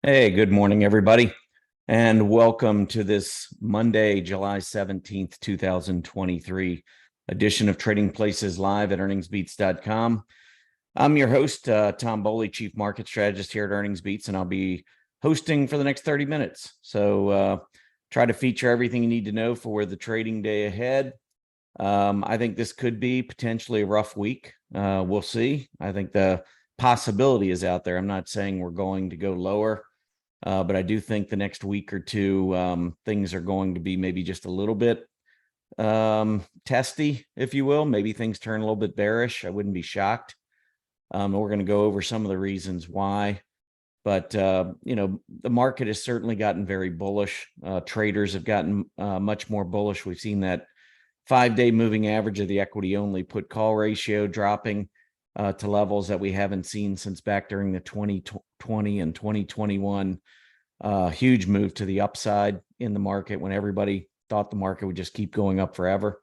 Hey, good morning, everybody, and welcome to this Monday, July 17th, 2023 edition of Trading Places Live at earningsbeats.com. I'm your host, Tom Bowley, Chief Market Strategist here at Earnings Beats, and I'll be hosting for the next 30 minutes. So try to feature everything you need to know for the trading day ahead. I think this could be potentially a rough week. We'll see. I think the possibility is out there. I'm not saying we're going to go lower. But I do think the next week or two, things are going to be maybe just a little bit testy, if you will. Maybe things turn a little bit bearish. I wouldn't be shocked. We're going to go over some of the reasons why. But, the market has certainly gotten very bullish. Traders have gotten much more bullish. We've seen that 5-day moving average of the equity only put call ratio dropping to levels that we haven't seen since back during the 2020 and 2021. Huge move to the upside in the market when everybody thought the market would just keep going up forever.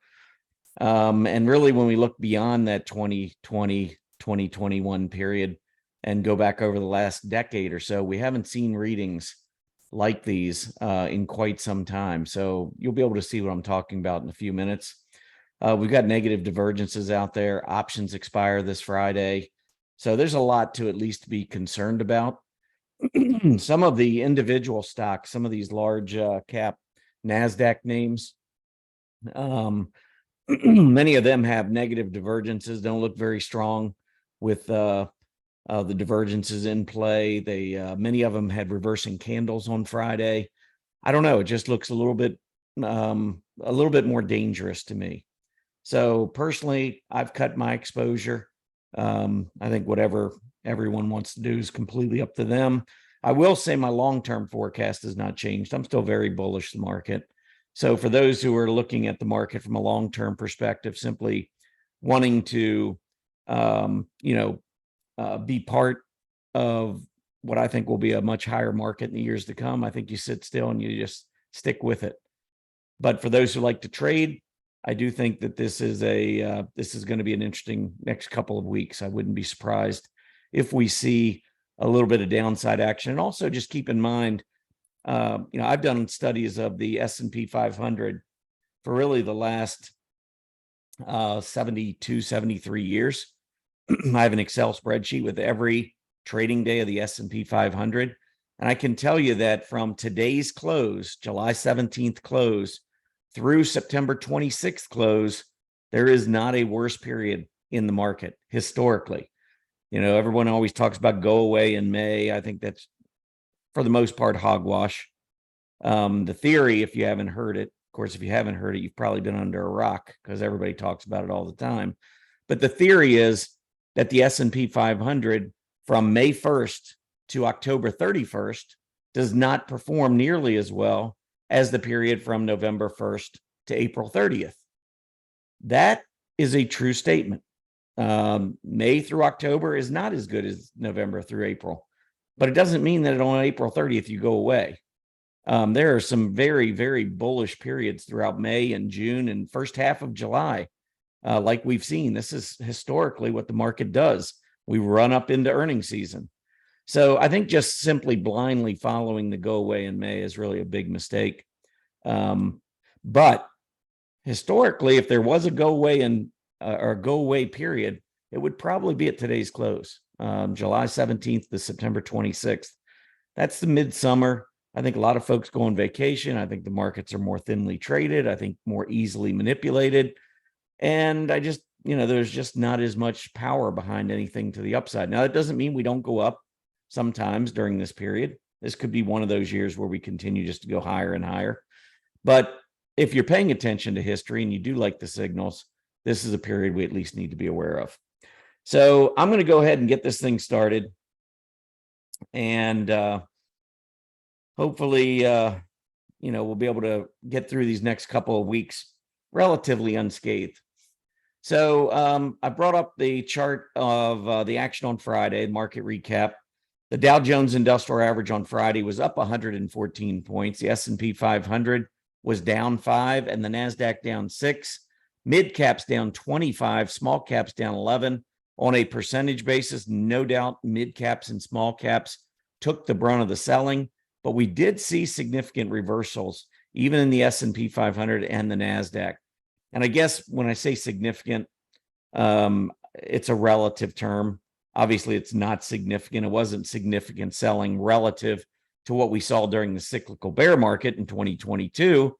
And really, when we look beyond that 2020, 2021 period and go back over the last decade or so, we haven't seen readings like these in quite some time. So you'll be able to see what I'm talking about in a few minutes. We've got negative divergences out there. Options expire this Friday. So there's a lot to at least be concerned about. Some of the individual stocks, some of these large cap NASDAQ names, many of them have negative divergences, don't look very strong with the divergences in play. Many of them had reversing candles on Friday. I don't know. It just looks a little bit more dangerous to me. So personally, I've cut my exposure. I think whatever everyone wants to do is completely up to them. I will say my long-term forecast has not changed. I'm still very bullish the market. So for those who are looking at the market from a long-term perspective, simply wanting to, be part of what I think will be a much higher market in the years to come, I think you sit still and you just stick with it. But for those who like to trade, I do think that this is going to be an interesting next couple of weeks. I wouldn't be surprised if we see a little bit of downside action. And also just keep in mind, I've done studies of the S&P 500 for really the last 72, 73 years. I have an Excel spreadsheet with every trading day of the S&P 500. And I can tell you that from today's close, July 17th close, through September 26th close, there is not a worse period in the market historically. Everyone always talks about go away in May. I think that's, for the most part, hogwash. The theory, if you haven't heard it, of course, if you haven't heard it, you've probably been under a rock because everybody talks about it all the time. But the theory is that the S&P 500 from May 1st to October 31st does not perform nearly as well as the period from November 1st to April 30th. That is a true statement. May through October is not as good as November through April, but it doesn't mean that on April 30th you go away. There are some very, very bullish periods throughout May and June and first half of July. Like we've seen, this is historically what the market does. We run up into earnings season. So I think just simply blindly following the go away in May is really a big mistake. But historically, if there was a go away or go away period, it would probably be at today's close, July 17th to September 26th. That's the midsummer. I think a lot of folks go on vacation. I think the markets are more thinly traded. I think more easily manipulated. And there's just not as much power behind anything to the upside. Now, that doesn't mean we don't go up sometimes during this period. This could be one of those years where we continue just to go higher and higher. But if you're paying attention to history and you do like the signals, this is a period we at least need to be aware of. So I'm going to go ahead and get this thing started. And hopefully, we'll be able to get through these next couple of weeks relatively unscathed. So I brought up the chart of the action on Friday, market recap. The Dow Jones Industrial Average on Friday was up 114 points. The S&P 500 was down 5, and the NASDAQ down 6. Mid caps down 25, small caps down 11. On a percentage basis, no doubt mid caps and small caps took the brunt of the selling, but we did see significant reversals, even in the S&P 500 and the NASDAQ. And I guess when I say significant, it's a relative term. Obviously, it's not significant. It wasn't significant selling relative to what we saw during the cyclical bear market in 2022,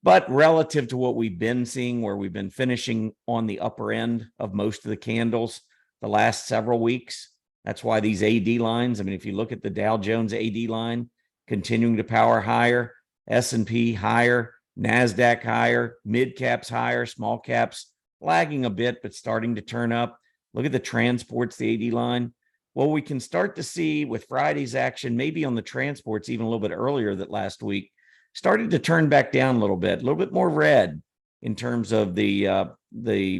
but relative to what we've been seeing, where we've been finishing on the upper end of most of the candles the last several weeks. That's why these AD lines, I mean, if you look at the Dow Jones AD line, continuing to power higher, S&P higher, NASDAQ higher, mid caps higher, small caps lagging a bit, but starting to turn up. Look at the transports, the AD line. Well, we can start to see with Friday's action, maybe on the transports, even a little bit earlier that last week, started to turn back down a little bit more red in terms of the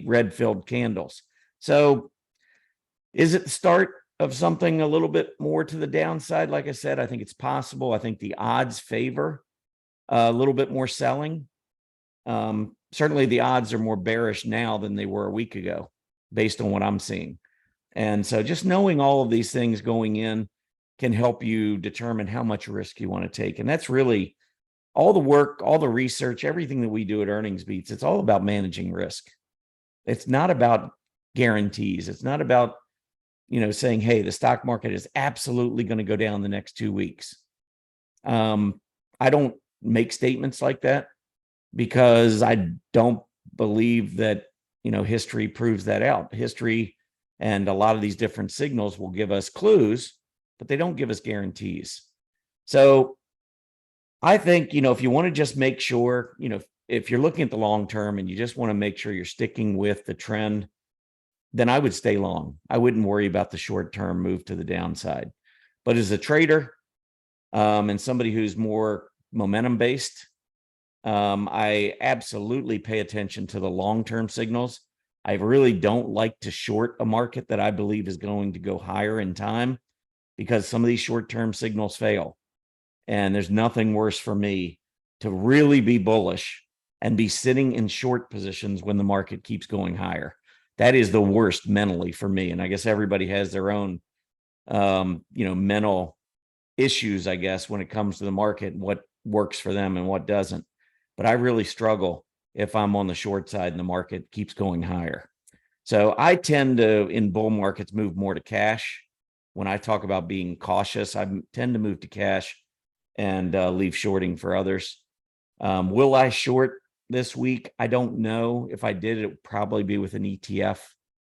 red filled candles. So is it the start of something a little bit more to the downside? Like I said, I think it's possible. I think the odds favor a little bit more selling. Certainly the odds are more bearish now than they were a week ago, based on what I'm seeing. And so just knowing all of these things going in can help you determine how much risk you want to take. And that's really all the work, all the research, everything that we do at Earnings Beats. It's all about managing risk. It's not about guarantees. It's not about, saying, hey, the stock market is absolutely going to go down the next 2 weeks. I don't make statements like that because I don't believe that, history proves that out. History and a lot of these different signals will give us clues, but they don't give us guarantees. So I think, if you want to just make sure, if you're looking at the long term and you just want to make sure you're sticking with the trend, then I would stay long. I wouldn't worry about the short term move to the downside. But as a trader and somebody who's more momentum based, I absolutely pay attention to the long term signals. I really don't like to short a market that I believe is going to go higher in time, because some of these short term signals fail. And there's nothing worse for me to really be bullish and be sitting in short positions when the market keeps going higher. That is the worst mentally for me. And I guess everybody has their own, mental issues, I guess, when it comes to the market and what works for them and what doesn't. But I really struggle if I'm on the short side and the market keeps going higher. So I tend to, in bull markets, move more to cash. When I talk about being cautious, I tend to move to cash and leave shorting for others. Will I short this week? I don't know. If I did, it would probably be with an ETF,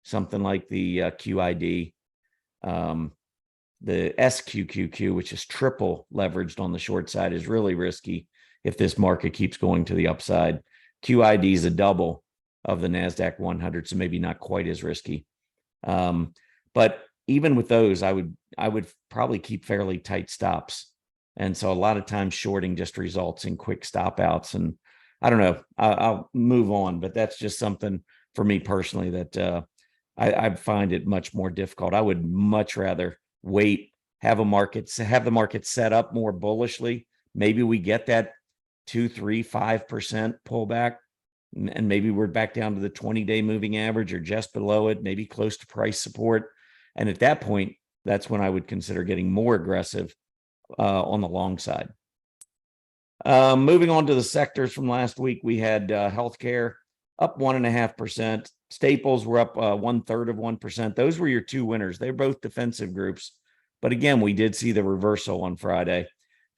something like the QID, the SQQQ, which is triple leveraged on the short side, is really risky if this market keeps going to the upside. QID is a double of the NASDAQ 100, so maybe not quite as risky. But even with those, I would probably keep fairly tight stops. And so a lot of times shorting just results in quick stop outs. And I don't know, I'll move on, but that's just something for me personally that I find it much more difficult. I would much rather wait, have the market set up more bullishly. Maybe we get that 2, 3, 5% pullback, and maybe we're back down to the 20-day moving average or just below it, maybe close to price support. And at that point, that's when I would consider getting more aggressive on the long side. Moving on to the sectors from last week, we had healthcare up 1.5%. Staples were up 1/3 of 1%. Those were your two winners. They're both defensive groups. But again, we did see the reversal on Friday.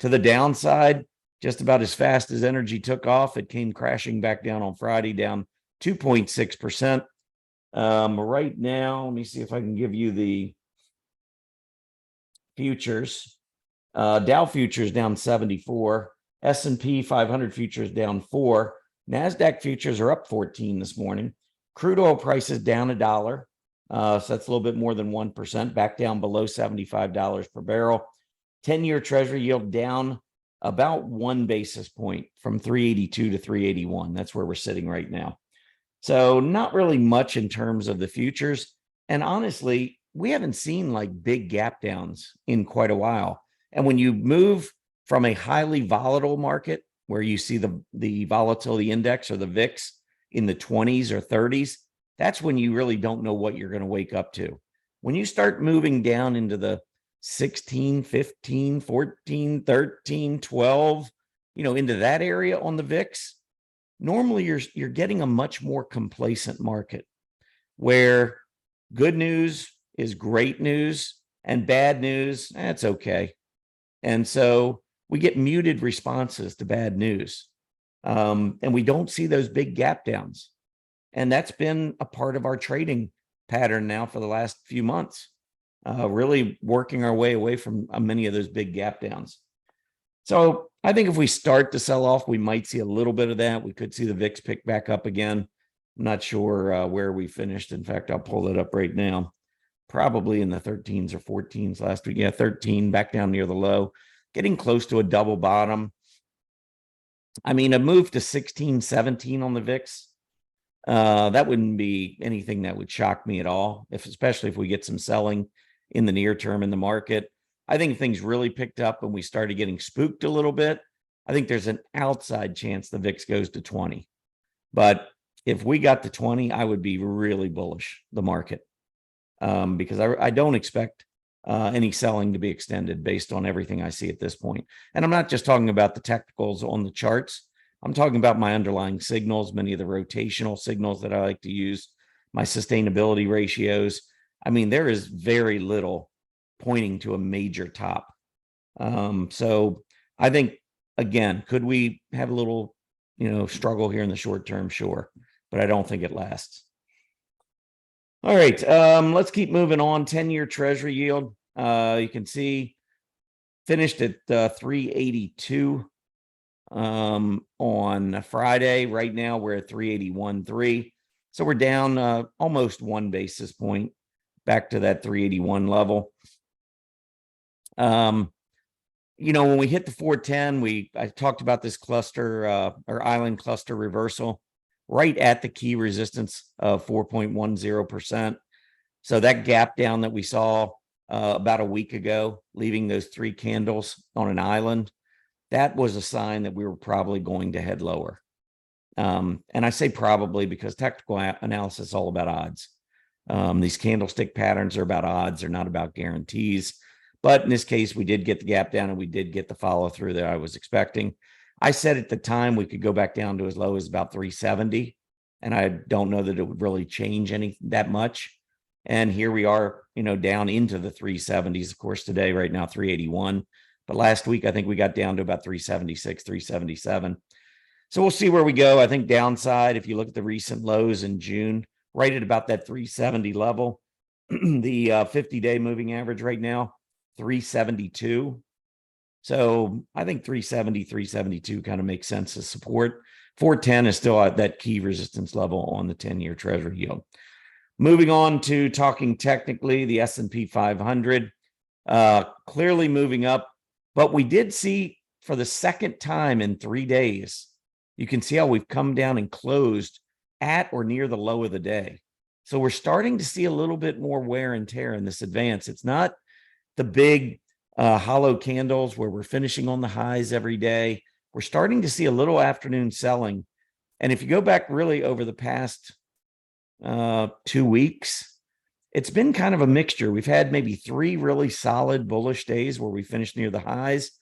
To the downside, just about as fast as energy took off, it came crashing back down on Friday, down 2.6%. Right now, let me see if I can give you the futures. Dow futures down 74. S&P 500 futures down 4. NASDAQ futures are up 14 this morning. Crude oil prices down $1. So that's a little bit more than 1%, back down below $75 per barrel. 10-year Treasury yield down about 1 basis point from 382 to 381. That's where we're sitting right now. So not really much in terms of the futures. And honestly, we haven't seen like big gap downs in quite a while. And when you move from a highly volatile market where you see the volatility index or the VIX in the 20s or 30s, that's when you really don't know what you're going to wake up to. When you start moving down into the 16, 15, 14, 13, 12, into that area on the VIX, normally you're getting a much more complacent market where good news is great news and bad news, that's okay. And so we get muted responses to bad news. And we don't see those big gap downs. And that's been a part of our trading pattern now for the last few months, really working our way away from many of those big gap downs. So I think if we start to sell off, we might see a little bit of that. We could see the VIX pick back up again. I'm not sure where we finished. In fact, I'll pull it up right now. Probably in the 13s or 14s last week. Yeah, 13 back down near the low, getting close to a double bottom. I mean, a move to 16, 17 on the VIX, that wouldn't be anything that would shock me at all, especially if we get some selling in the near term in the market. I think things really picked up and we started getting spooked a little bit. I think there's an outside chance the VIX goes to 20. But if we got to 20, I would be really bullish the market, because I don't expect any selling to be extended based on everything I see at this point. And I'm not just talking about the technicals on the charts. I'm talking about my underlying signals, many of the rotational signals that I like to use, my sustainability ratios. I mean, there is very little pointing to a major top. So I think, again, could we have a little, struggle here in the short term? Sure, but I don't think it lasts. All right, let's keep moving on. 10-year Treasury yield, you can see, finished at 382 on Friday. Right now, we're at 381.3. So we're down almost 1 basis point back to that 381 level. When we hit the 410, I talked about this cluster or island cluster reversal right at the key resistance of 4.10%. So that gap down that we saw about a week ago, leaving those 3 candles on an island, that was a sign that we were probably going to head lower. And I say probably because technical analysis is all about odds. These candlestick patterns are about odds, they're not about guarantees. But in this case, we did get the gap down and we did get the follow through that I was expecting. I said at the time we could go back down to as low as about 370. And I don't know that it would really change that much. And here we are, down into the 370s. Of course, today, right now, 381. But last week, I think we got down to about 376, 377. So we'll see where we go. I think downside, if you look at the recent lows in June, right at about that 370 level, the 50-day moving average right now, 372. So I think 370, 372 kind of makes sense as support. 410 is still at that key resistance level on the 10-year Treasury yield. Moving on to talking technically, the S&P 500 clearly moving up, but we did see for the second time in 3 days, you can see how we've come down and closed at or near the low of the day. So we're starting to see a little bit more wear and tear in this advance. It's not the big hollow candles where we're finishing on the highs every day. We're starting to see a little afternoon selling. And if you go back really over the past 2 weeks, it's been kind of a mixture. We've had maybe 3 really solid bullish days where we finished near the highs.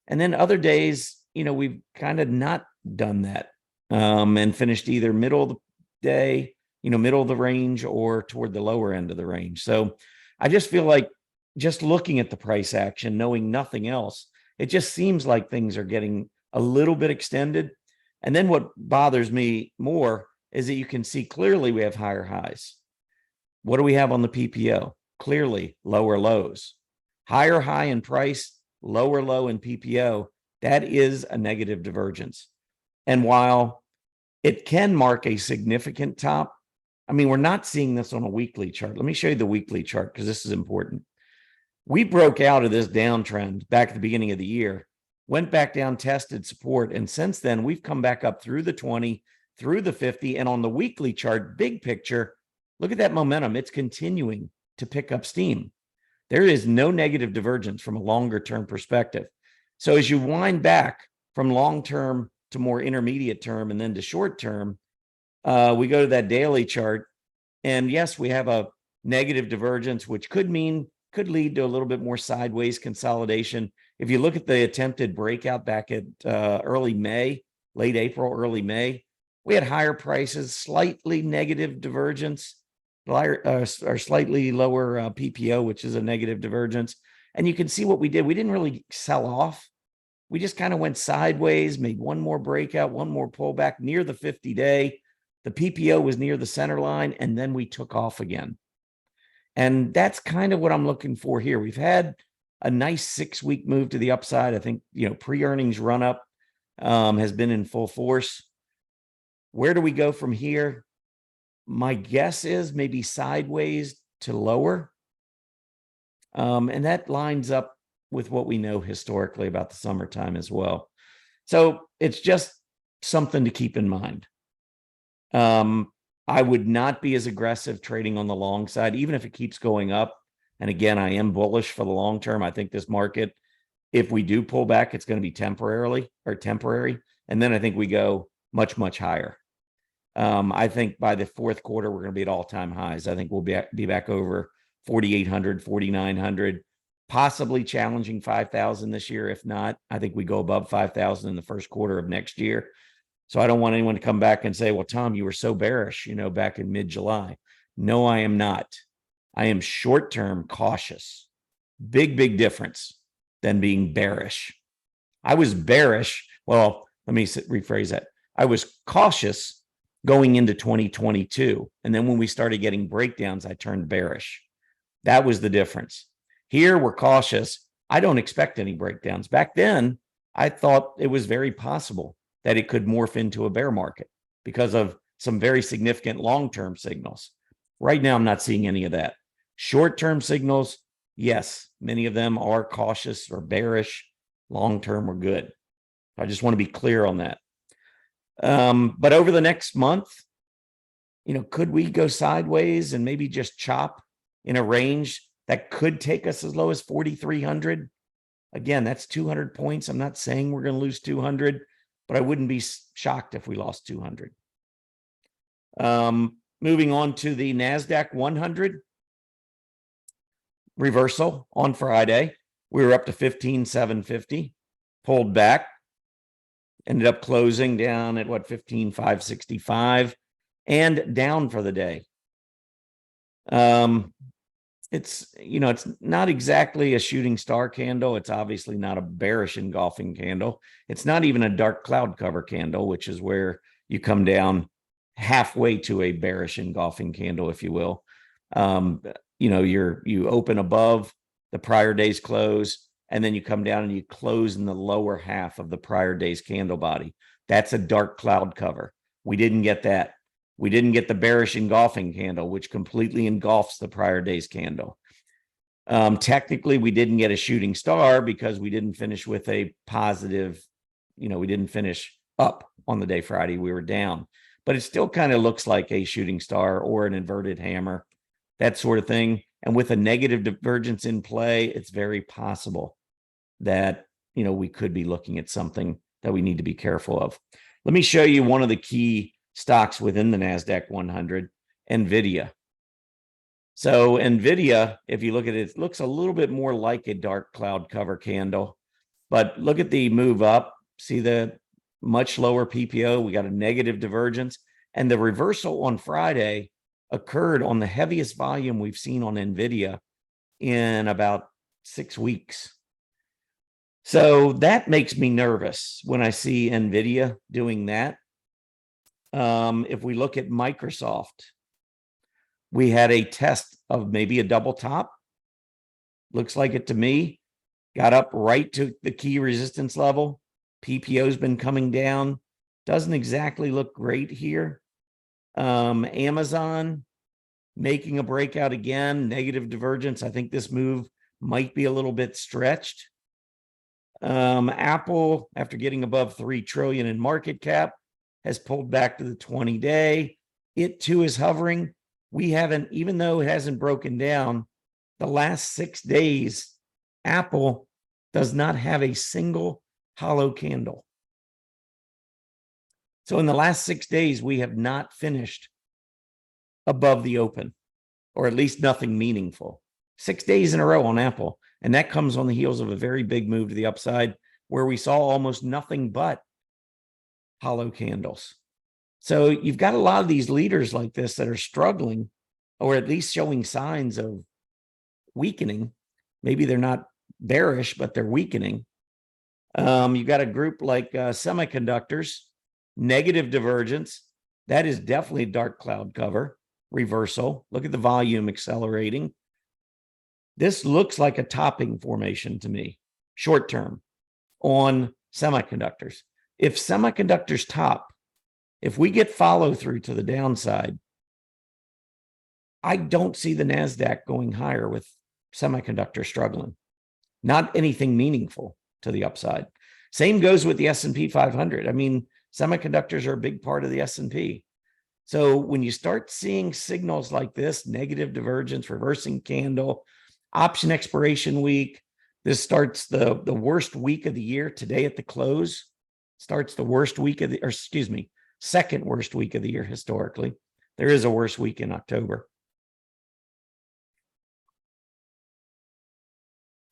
And then other days, we've kind of not done that and finished either middle of the day, middle of the range or toward the lower end of the range. So I just feel like just looking at the price action, knowing nothing else, it just seems like things are getting a little bit extended. And then what bothers me more is that you can see clearly we have higher highs. What do we have on the PPO? Clearly lower lows. Higher high in price, lower low in PPO. That is a negative divergence. And while it can mark a significant top, I mean, we're not seeing this on a weekly chart. Let me show you the weekly chart because this is important. We broke out of this downtrend back at the beginning of the year, went back down, tested support, and since then we've come back up through the 20, through the 50, and on the weekly chart, big picture, look at that momentum. It's continuing to pick up steam. There is no negative divergence from a longer term perspective. So as you wind back from long term to more intermediate term and then to short term, we go to that daily chart, and yes, we have a negative divergence, which could mean could lead to a little bit more sideways consolidation. If you look at the attempted breakout back at early May, late April, early May, we had higher prices, slightly negative divergence, or slightly lower PPO, which is a negative divergence. And you can see what we did. We didn't really sell off. We just kind of went sideways, made one more breakout, one more pullback near the 50-day. The PPO was near the center line, and then we took off again. And that's kind of what I'm looking for here. We've had a nice 6-week move to the upside. I think, pre-earnings run up has been in full force. Where do we go from here? My guess is maybe sideways to lower. And that lines up with what we know historically about the summertime as well. So it's just something to keep in mind. I would not be as aggressive trading on the long side, even if it keeps going up. And again, I am bullish for the long term. I think this market, if we do pull back, it's going to be temporary. And then I think we go much, much higher. I think by the fourth quarter, we're going to be at all-time highs. I think we'll be back over 4,800, 4,900, possibly challenging 5,000 this year. If not, I think we go above 5,000 in the first quarter of next year. So I don't want anyone to come back and say, well, Tom, you were so bearish, back in mid-July. No, I am not. I am short-term cautious. Big, big difference than being bearish. I was bearish. Well, let me rephrase that. I was cautious going into 2022. And then when we started getting breakdowns, I turned bearish. That was the difference. Here, we're cautious. I don't expect any breakdowns. Back then, I thought it was very possible that it could morph into a bear market because of some very significant long-term signals. Right now, I'm not seeing any of that. Short-term signals, yes, many of them are cautious or bearish. Long-term, we're good. I just want to be clear on that. But over the next month, could we go sideways and maybe just chop in a range that could take us as low as 4,300? Again, that's 200 points. I'm not saying we're going to lose 200, but I wouldn't be shocked if we lost 200. Moving on to the NASDAQ 100 reversal on Friday. We were up to 15,750, pulled back, ended up closing down at 15,565 and down for the day. It's not exactly a shooting star candle. It's obviously not a bearish engulfing candle. It's not even a dark cloud cover candle, which is where you come down halfway to a bearish engulfing candle, if you will. You open above the prior day's close, and then you come down and you close in the lower half of the prior day's candle body. That's a dark cloud cover. We didn't get that. We didn't get the bearish engulfing candle, which completely engulfs the prior day's candle. Technically, we didn't get a shooting star because we didn't finish with a positive, we didn't finish up on the day Friday. We were down. But it still kind of looks like a shooting star or an inverted hammer, that sort of thing. And with a negative divergence in play, it's very possible that, we could be looking at something that we need to be careful of. Let me show you one of the key stocks within the NASDAQ 100, NVIDIA. So NVIDIA, if you look at it, it looks a little bit more like a dark cloud cover candle, but look at the move up. See the much lower PPO. We got a negative divergence, and the reversal on Friday occurred on the heaviest volume we've seen on NVIDIA in about 6 weeks. So that makes me nervous when I see NVIDIA doing that. If we look at Microsoft, we had a test of maybe a double top. Looks like it to me. Got up right to the key resistance level. PPO's been coming down. Doesn't exactly look great here. Amazon making a breakout again. Negative divergence. I think this move might be a little bit stretched. Apple, after getting above 3 trillion in market cap, has pulled back to the 20-day. It too is hovering. We haven't, even though it hasn't broken down, the last 6 days, Apple does not have a single hollow candle. So in the last 6 days, we have not finished above the open, or at least nothing meaningful. 6 days in a row on Apple. And that comes on the heels of a very big move to the upside where we saw almost nothing but hollow candles. So you've got a lot of these leaders like this that are struggling, or at least showing signs of weakening. Maybe they're not bearish, but they're weakening. You've got a group like semiconductors, negative divergence. That is definitely dark cloud cover, reversal. Look at the volume accelerating. This looks like a topping formation to me, short term, on semiconductors. If semiconductors top, if we get follow through to the downside, I don't see the NASDAQ going higher with semiconductor struggling. Not anything meaningful to the upside. Same goes with the S&P 500. I mean, semiconductors are a big part of the S&P. So when you start seeing signals like this, negative divergence, reversing candle, option expiration week, this starts the worst week of the year. Today at the close starts the worst week of the, or excuse me, second worst week of the year historically. There is a worse week in October.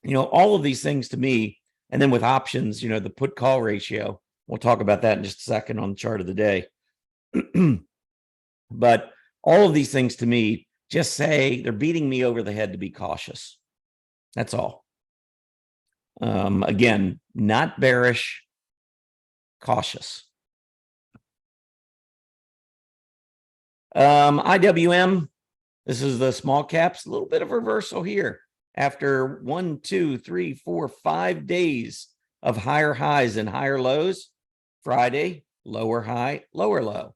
You know, all of these things to me, and then with options, you know, the put call ratio, we'll talk about that in just a second on the chart of the day. But all of these things to me just say they're beating me over the head to be cautious. That's all. Again, not bearish, cautious. IWM, this is the small caps, a little bit of reversal here after 1, 2, 3, 4, 5 days of higher highs and higher lows. Friday, lower high, lower low.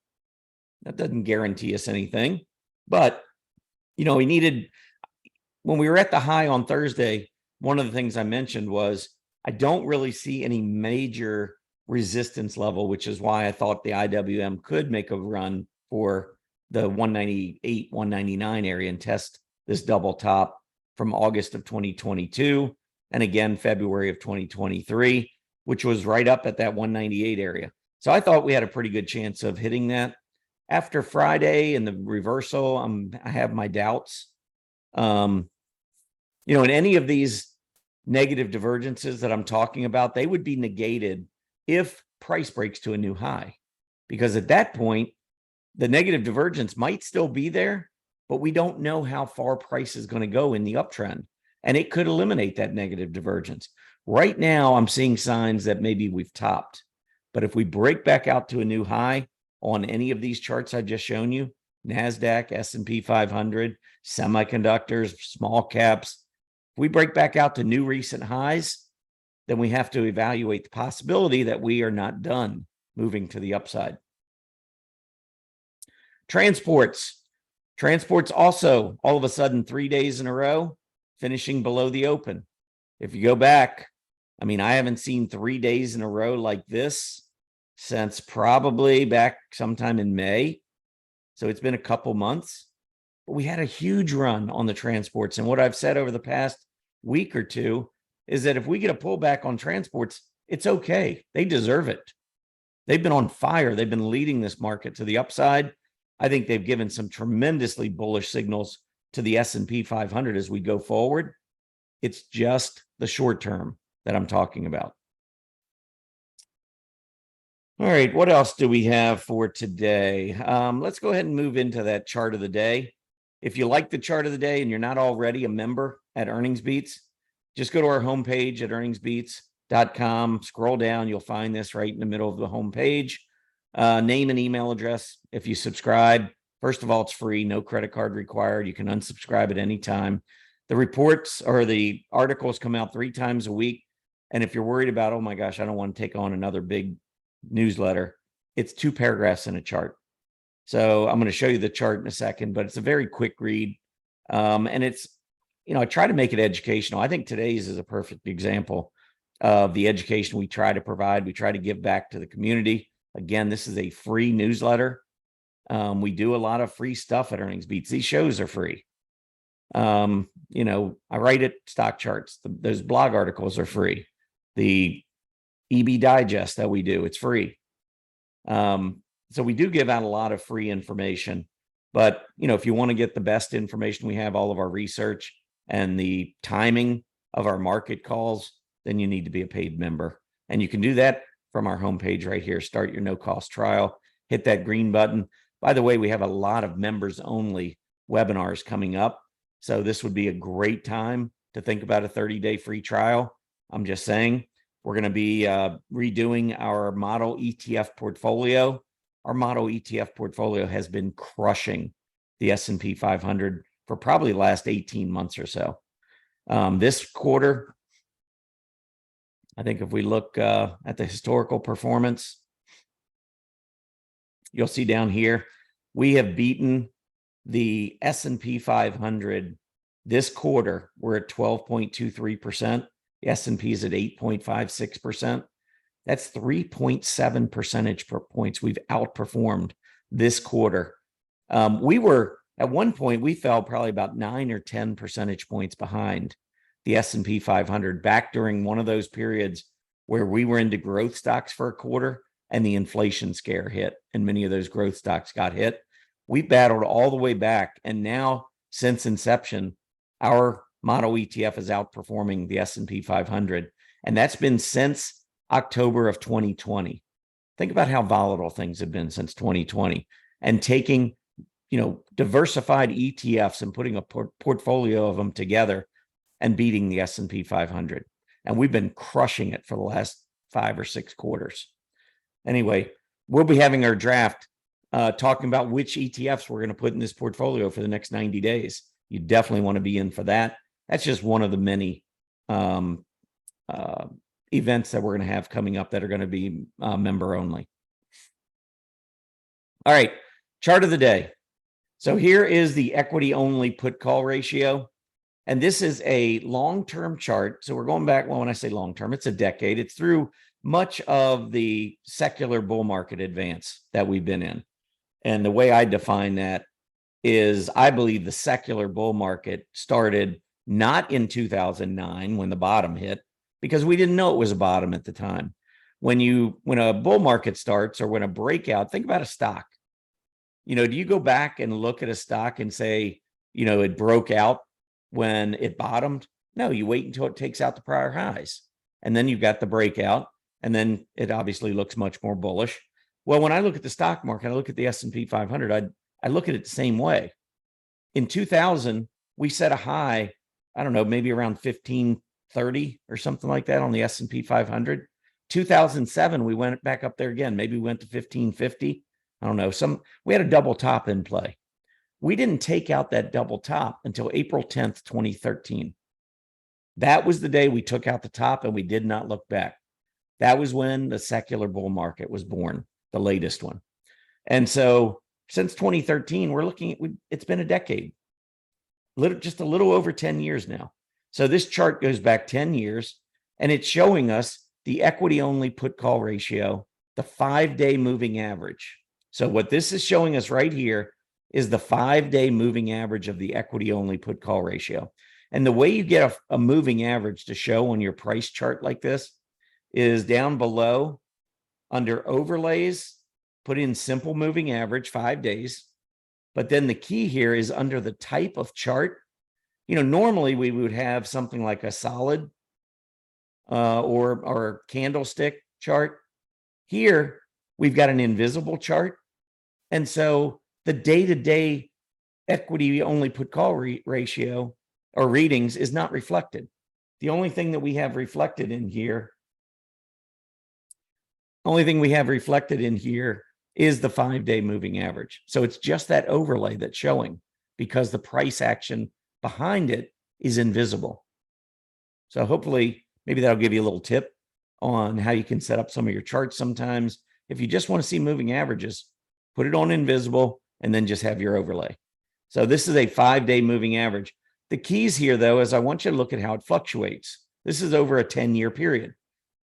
That doesn't guarantee us anything, but you know, we needed, when we were at the high on Thursday, one of the things I mentioned was I don't really see any major resistance level, which is why I thought the IWM could make a run for the 198, 199 area and test this double top from August of 2022 and again February of 2023, which was right up at that 198 area. So I thought we had a pretty good chance of hitting that. After Friday and the reversal, I have my doubts. You know, in any of these negative divergences that I'm talking about, they would be negated if price breaks to a new high, because at that point, the negative divergence might still be there, but we don't know how far price is going to go in the uptrend, and it could eliminate that negative divergence. Right now, I'm seeing signs that maybe we've topped, but if we break back out to a new high on any of these charts I've just shown you, NASDAQ, S&P 500, semiconductors, small caps, if we break back out to new recent highs, then we have to evaluate the possibility that we are not done moving to the upside. Transports also all of a sudden 3 days in a row finishing below the open. If you go back, I mean, I haven't seen 3 days in a row like this since probably back sometime in May. So it's been a couple months, but we had a huge run on the transports. And what I've said over the past week or two is that if we get a pullback on transports, it's okay. They deserve it. They've been on fire. They've been leading this market to the upside. I think they've given some tremendously bullish signals to the S&P 500 as we go forward. It's just the short term that I'm talking about. All right, what else do we have for today? Let's go ahead and move into that chart of the day. If you like the chart of the day and you're not already a member at Earnings Beats, just go to our homepage at earningsbeats.com. Scroll down, you'll find this right in the middle of the homepage. Name and email address. If you subscribe, first of all, it's free, no credit card required. You can unsubscribe at any time. The reports or the articles come out 3 times a week. And if you're worried about, oh my gosh, I don't want to take on another big newsletter, it's 2 paragraphs in a chart. So I'm going to show you the chart in a second, but it's a very quick read. And it's, you know, I try to make it educational. I think today's is a perfect example of the education we try to provide. We try to give back to the community. Again, this is a free newsletter. We do a lot of free stuff at Earnings Beats. These shows are free. You know, I write it, stock charts. Those blog articles are free. The EB Digest that we do, it's free. So we do give out a lot of free information. But, you know, if you want to get the best information, we have all of our research and the timing of our market calls, then you need to be a paid member. And you can do that from our homepage right here. Start your no-cost trial. Hit that green button. By the way, we have a lot of members-only webinars coming up. So this would be a great time to think about a 30-day free trial. I'm just saying, we're going to be redoing our model ETF portfolio. Our model ETF portfolio has been crushing the S&P 500 for probably the last 18 months or so. This quarter, I think if we look at the historical performance, you'll see down here, we have beaten the S&P 500 this quarter. We're at 12.23%. The S&P is at 8.56%. That's 3.7 percentage points we've outperformed this quarter. We were, at one point, we fell probably about 9 or 10 percentage points behind the S&P 500 back during one of those periods where we were into growth stocks for a quarter and the inflation scare hit and many of those growth stocks got hit. We battled all the way back. And now, since inception, our model ETF is outperforming the S&P 500. And that's been since October of 2020. Think about how volatile things have been since 2020, and taking, diversified ETFs and putting a portfolio of them together and beating the S&P 500. And we've been crushing it for the last 5 or 6 quarters. Anyway, we'll be having our draft talking about which ETFs we're going to put in this portfolio for the next 90 days. You definitely want to be in for that. That's just one of the many events that we're going to have coming up that are going to be member only. All right, chart of the day. So here is the equity only put call ratio. And this is a long-term chart. So we're going back, well, when I say long-term, it's a decade. It's through much of the secular bull market advance that we've been in. And the way I define that is I believe the secular bull market started not in 2009 when the bottom hit, because we didn't know it was a bottom at the time. When a bull market starts, or when a breakout, think about a stock. Do you go back and look at a stock and say, it broke out when it bottomed? No, you wait until it takes out the prior highs. And then you've got the breakout, and then it obviously looks much more bullish. Well, when I look at the stock market, I look at the S&P 500, I look at it the same way. In 2000, we set a high, I don't know, maybe around 1530 or something like that on the S&P 500. 2007, we went back up there again. Maybe we went to 1550. I don't know. We had a double top in play. We didn't take out that double top until April 10th, 2013. That was the day we took out the top, and we did not look back. That was when the secular bull market was born, the latest one. And so since 2013, we're looking at, it's been a decade, just a little over 10 years now. So this chart goes back 10 years, and it's showing us the equity only put call ratio, the 5-day moving average. So what this is showing us right here is the 5-day moving average of the equity only put call ratio. And the way you get a moving average to show on your price chart like this is down below under overlays, put in simple moving average 5 days. But then the key here is under the type of chart. Normally we would have something like a solid or candlestick chart. Here we've got an invisible chart. And so the day-to-day equity only put call ratio or readings is not reflected. The only thing that we have reflected in here, is the 5-day moving average. So it's just that overlay that's showing, because the price action behind it is invisible. So hopefully, maybe that'll give you a little tip on how you can set up some of your charts sometimes. If you just want to see moving averages, put it on invisible and then just have your overlay. So this is a 5-day moving average. The keys here, though, is I want you to look at how it fluctuates. This is over a 10-year period.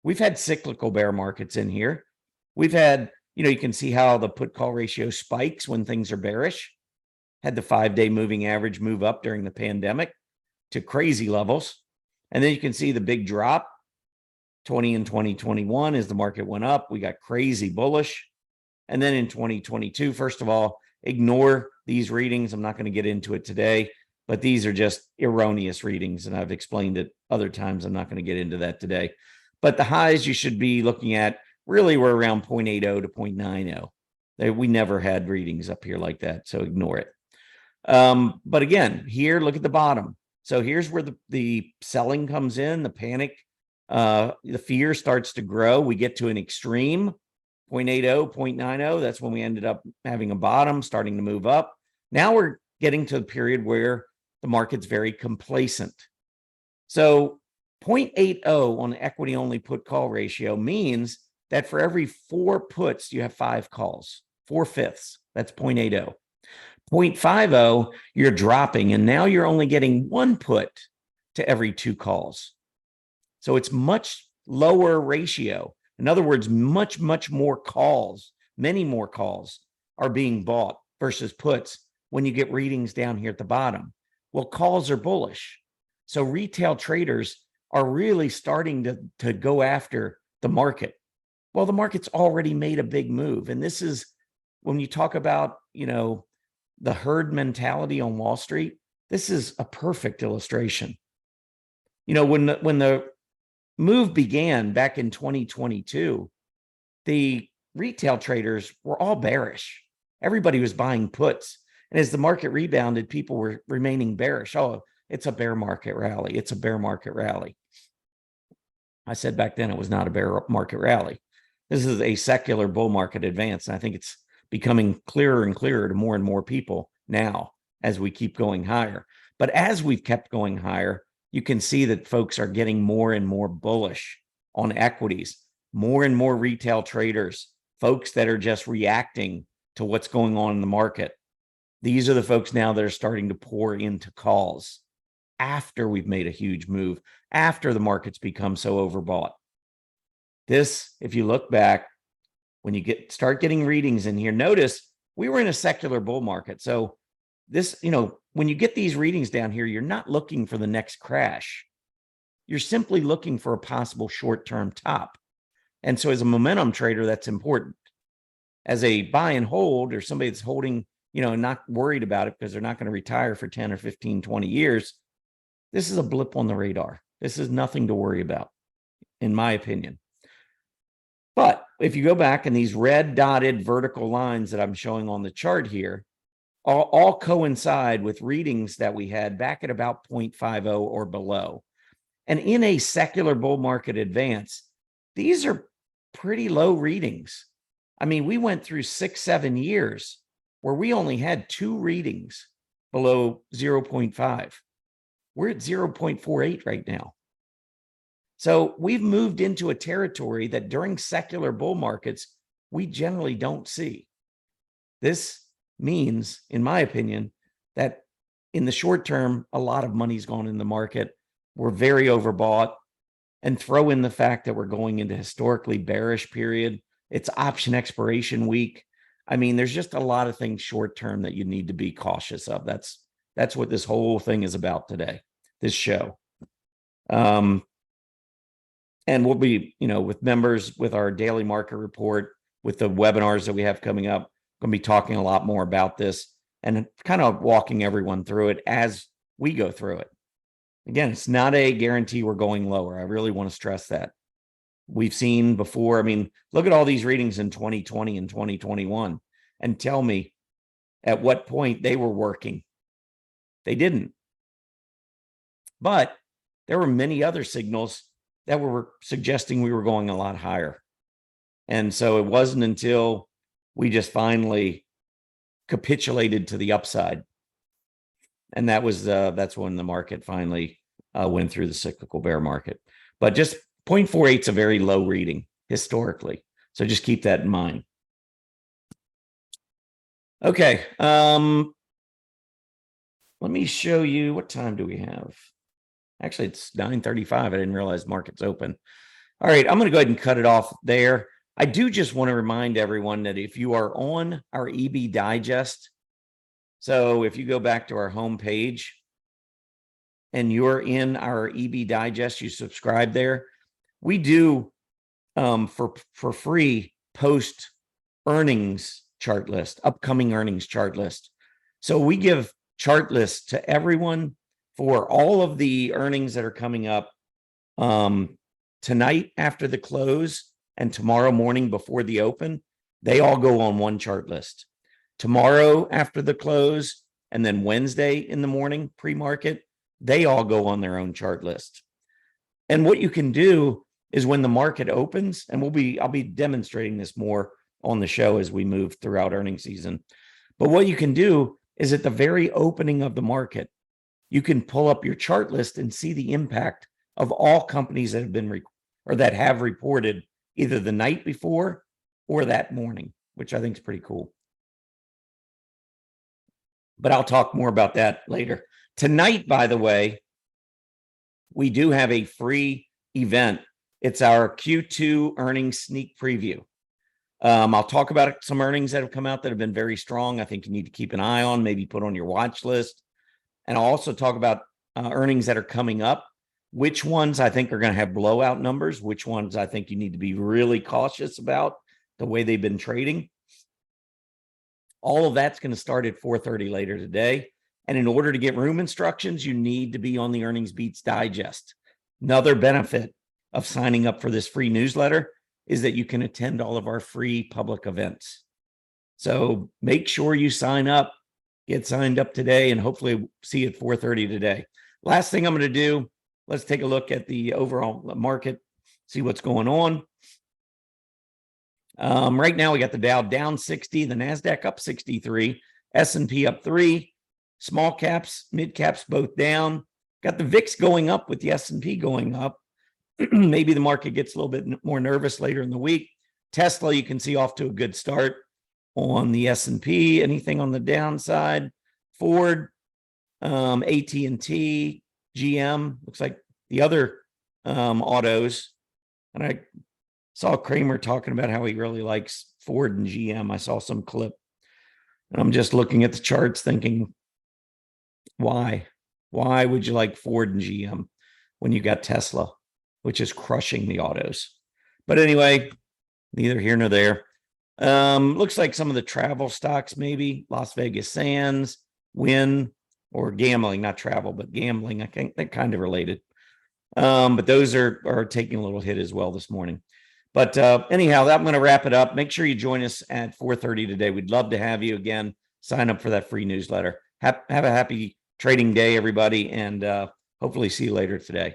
We've had cyclical bear markets in here. We've had, you can see how the put call ratio spikes when things are bearish. Had the 5-day moving average move up during the pandemic to crazy levels. And then you can see the big drop, 20 and 2021, as the market went up. We got crazy bullish. And then in 2022, first of all, ignore these readings. I'm not going to get into it today. but these are just erroneous readings. And I've explained it other times. I'm not going to get into that today. But the highs you should be looking at really were around 0.80 to 0.90. We never had readings up here like that, so ignore it. But again, here, look at the bottom. So here's where the selling comes in, the panic, the fear starts to grow. We get to an extreme, 0.80, 0.90. That's when we ended up having a bottom, starting to move up. Now we're getting to the period where the market's very complacent. So 0.80 on equity only put call ratio means that for every 4 puts, you have 5 calls, 4/5. That's 0.80. 0.50, you're dropping, and now you're only getting 1 put to every 2 calls. So it's much lower ratio. In other words, much, much more calls, many more calls are being bought versus puts when you get readings down here at the bottom. Well, calls are bullish. So retail traders are really starting to go after the market. Well, the market's already made a big move. And this is when you talk about, the herd mentality on Wall Street, this is a perfect illustration. When the move began back in 2022, the retail traders were all bearish. Everybody was buying puts. And as the market rebounded, people were remaining bearish. Oh, it's a bear market rally. It's a bear market rally. I said back then it was not a bear market rally. This is a secular bull market advance. And I think it's becoming clearer and clearer to more and more people now as we keep going higher. But as we've kept going higher, you can see that folks are getting more and more bullish on equities, more and more retail traders, folks that are just reacting to what's going on in the market. These are the folks now that are starting to pour into calls after we've made a huge move, after the market's become so overbought. This, if you look back, when you start getting readings in here, notice we were in a secular bull market. So this, when you get these readings down here, you're not looking for the next crash. You're simply looking for a possible short-term top. And so as a momentum trader, that's important. As a buy and hold, or somebody that's holding, not worried about it because they're not going to retire for 10 or 15, 20 years, this is a blip on the radar. This is nothing to worry about, in my opinion. But if you go back, and these red dotted vertical lines that I'm showing on the chart here all coincide with readings that we had back at about 0.50 or below. And in a secular bull market advance, these are pretty low readings. I mean, we went through 6-7 years where we only had 2 readings below 0.5. We're at 0.48 right now. So we've moved into a territory that during secular bull markets, we generally don't see. This means, in my opinion, that in the short term, a lot of money's gone in the market. We're very overbought, and throw in the fact that we're going into historically bearish period. It's option expiration week. I mean, there's just a lot of things short term that you need to be cautious of. That's what this whole thing is about today, this show. And we'll be, with members, with our daily market report, with the webinars that we have coming up, going to be talking a lot more about this and kind of walking everyone through it as we go through it. Again, it's not a guarantee we're going lower. I really want to stress that. We've seen before. I mean, look at all these readings in 2020 and 2021 and tell me at what point they were working. They didn't. But there were many other signals that were suggesting we were going a lot higher. And so it wasn't until we just finally capitulated to the upside. And that's when the market finally went through the cyclical bear market. But just 0.48 is a very low reading historically. So just keep that in mind. Okay. Let me show you, what time do we have? Actually, it's 9:35. I didn't realize market's open. All right, I'm going to go ahead and cut it off there. I do just want to remind everyone that if you are on our EB Digest, so if you go back to our homepage and you're in our EB Digest, you subscribe there, we do for free post earnings chart list, upcoming earnings chart list. So we give chart list to everyone for all of the earnings that are coming up tonight after the close and tomorrow morning before the open. They all go on one chart list. Tomorrow after the close and then Wednesday in the morning pre-market, they all go on their own chart list. And what you can do is when the market opens, and I'll be demonstrating this more on the show as we move throughout earnings season. But what you can do is at the very opening of the market, you can pull up your chart list and see the impact of all companies that have been that have reported either the night before or that morning, which I think is pretty cool. But I'll talk more about that later. Tonight, by the way, we do have a free event. It's our Q2 earnings sneak preview. I'll talk about some earnings that have come out that have been very strong. I think you need to keep an eye on, maybe put on your watch list. And I'll also talk about earnings that are coming up, which ones I think are going to have blowout numbers, which ones I think you need to be really cautious about the way they've been trading. All of that's going to start at 4:30 later today. And in order to get room instructions, you need to be on the Earnings Beats Digest. Another benefit of signing up for this free newsletter is that you can attend all of our free public events. So make sure you sign up, get signed up today, and hopefully see you at 4:30 today. Last thing I'm going to do, let's take a look at the overall market, see what's going on. Right now, we got the Dow down 60, the NASDAQ up 63, S&P up 3, small caps, mid caps both down. Got the VIX going up with the S&P going up. Maybe the market gets a little bit more nervous later in the week. Tesla, you can see off to a good start on the S&P. Anything on the downside? Ford, AT&T, GM, looks like the other autos. And I saw Kramer talking about how he really likes Ford and GM. I saw some clip. And I'm just looking at the charts thinking, why? Why would you like Ford and GM when you got Tesla, which is crushing the autos? But anyway, neither here nor there. Looks like some of the travel stocks, maybe Las Vegas Sands, Wynn, or gambling, not travel, but gambling. I think they're kind of related. But those are taking a little hit as well this morning. But anyhow, I'm going to wrap it up. Make sure you join us at 4:30 today. We'd love to have you again. Sign up for that free newsletter. Have a happy trading day, everybody, and hopefully see you later today.